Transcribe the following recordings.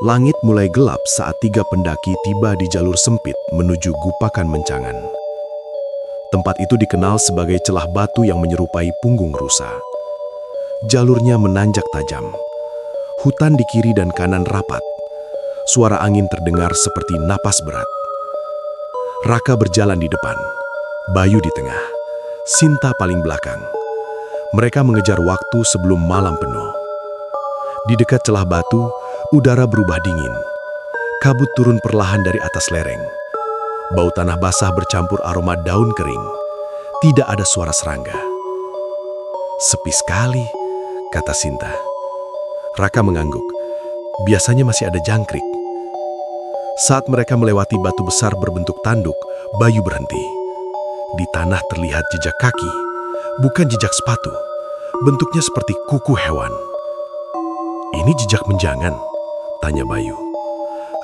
Langit mulai gelap saat 3 pendaki tiba di jalur sempit menuju Gupakan Menjangan. Tempat itu dikenal sebagai celah batu yang menyerupai punggung rusa. Jalurnya menanjak tajam. Hutan di kiri dan kanan rapat. Suara angin terdengar seperti napas berat. Raka berjalan di depan, Bayu di tengah, Sinta paling belakang. Mereka mengejar waktu sebelum malam penuh. Di dekat celah batu, udara berubah dingin. Kabut turun perlahan dari atas lereng. Bau tanah basah bercampur aroma daun kering. Tidak ada suara serangga. Sepi sekali, kata Sinta. Raka mengangguk. Biasanya masih ada jangkrik. Saat mereka melewati batu besar berbentuk tanduk, Bayu berhenti. Di tanah terlihat jejak kaki, bukan jejak sepatu. Bentuknya seperti kuku hewan. Ini jejak menjangan, tanya Bayu.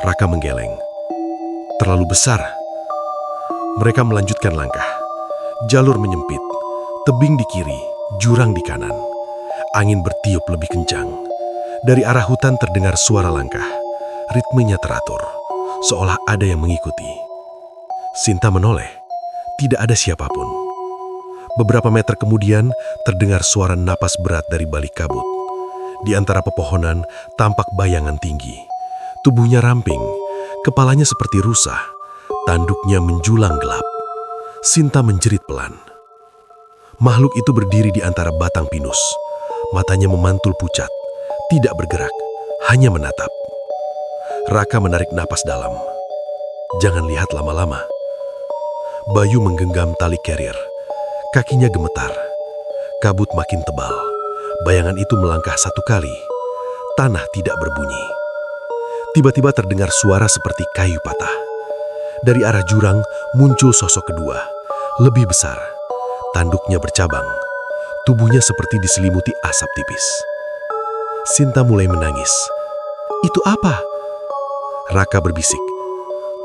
Raka menggeleng. Terlalu besar. Mereka melanjutkan langkah. Jalur menyempit. Tebing di kiri, jurang di kanan. Angin bertiup lebih kencang. Dari arah hutan terdengar suara langkah. Ritmenya teratur, seolah ada yang mengikuti. Sinta menoleh. Tidak ada siapapun. Beberapa meter kemudian terdengar suara napas berat dari balik kabut. Di antara pepohonan tampak bayangan tinggi. Tubuhnya ramping, kepalanya seperti rusa, tanduknya menjulang gelap. Sinta menjerit pelan. Makhluk itu berdiri di antara batang pinus. Matanya memantul pucat, tidak bergerak, hanya menatap. Raka menarik napas dalam. Jangan lihat lama-lama. Bayu menggenggam tali carrier. Kakinya gemetar. Kabut makin tebal. Bayangan itu melangkah 1 kali. Tanah tidak berbunyi. Tiba-tiba terdengar suara seperti kayu patah. Dari arah jurang muncul sosok kedua, lebih besar. Tanduknya bercabang. Tubuhnya seperti diselimuti asap tipis. Sinta mulai menangis. Itu apa? Raka berbisik.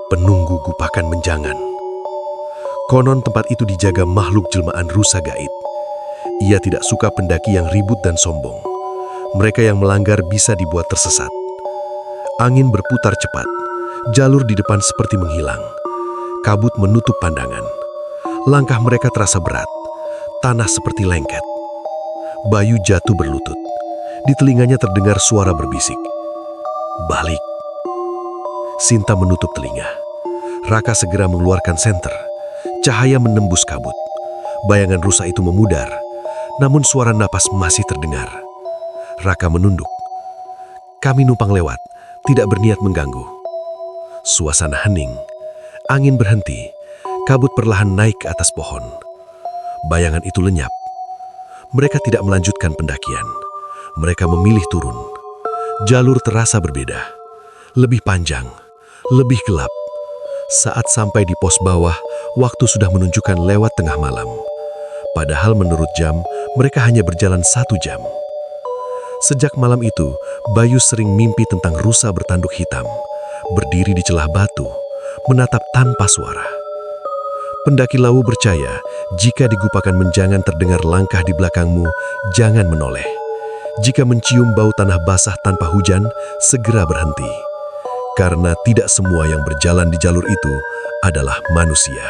Penunggu Gupakan Menjangan. Konon tempat itu dijaga makhluk jelmaan rusa gaib. Ia tidak suka pendaki yang ribut dan sombong. Mereka yang melanggar bisa dibuat tersesat. Angin berputar cepat. Jalur di depan seperti menghilang. Kabut menutup pandangan. Langkah mereka terasa berat. Tanah seperti lengket. Bayu jatuh berlutut. Di telinganya terdengar suara berbisik. Balik. Sinta menutup telinga. Raka segera mengeluarkan senter. Cahaya menembus kabut. Bayangan rusa itu memudar. Namun suara napas masih terdengar. Raka menunduk. Kami numpang lewat, tidak berniat mengganggu. Suasana hening. Angin berhenti. Kabut perlahan naik ke atas pohon. Bayangan itu lenyap. Mereka tidak melanjutkan pendakian. Mereka memilih turun. Jalur terasa berbeda. Lebih panjang, lebih gelap. Saat sampai di pos bawah, waktu sudah menunjukkan lewat tengah malam. Padahal menurut jam, mereka hanya berjalan 1 jam. Sejak malam itu, Bayu sering mimpi tentang rusa bertanduk hitam, berdiri di celah batu, menatap tanpa suara. Pendaki Lawu percaya, jika di Gupakan Menjangan terdengar langkah di belakangmu, jangan menoleh. Jika mencium bau tanah basah tanpa hujan, segera berhenti. Karena tidak semua yang berjalan di jalur itu adalah manusia.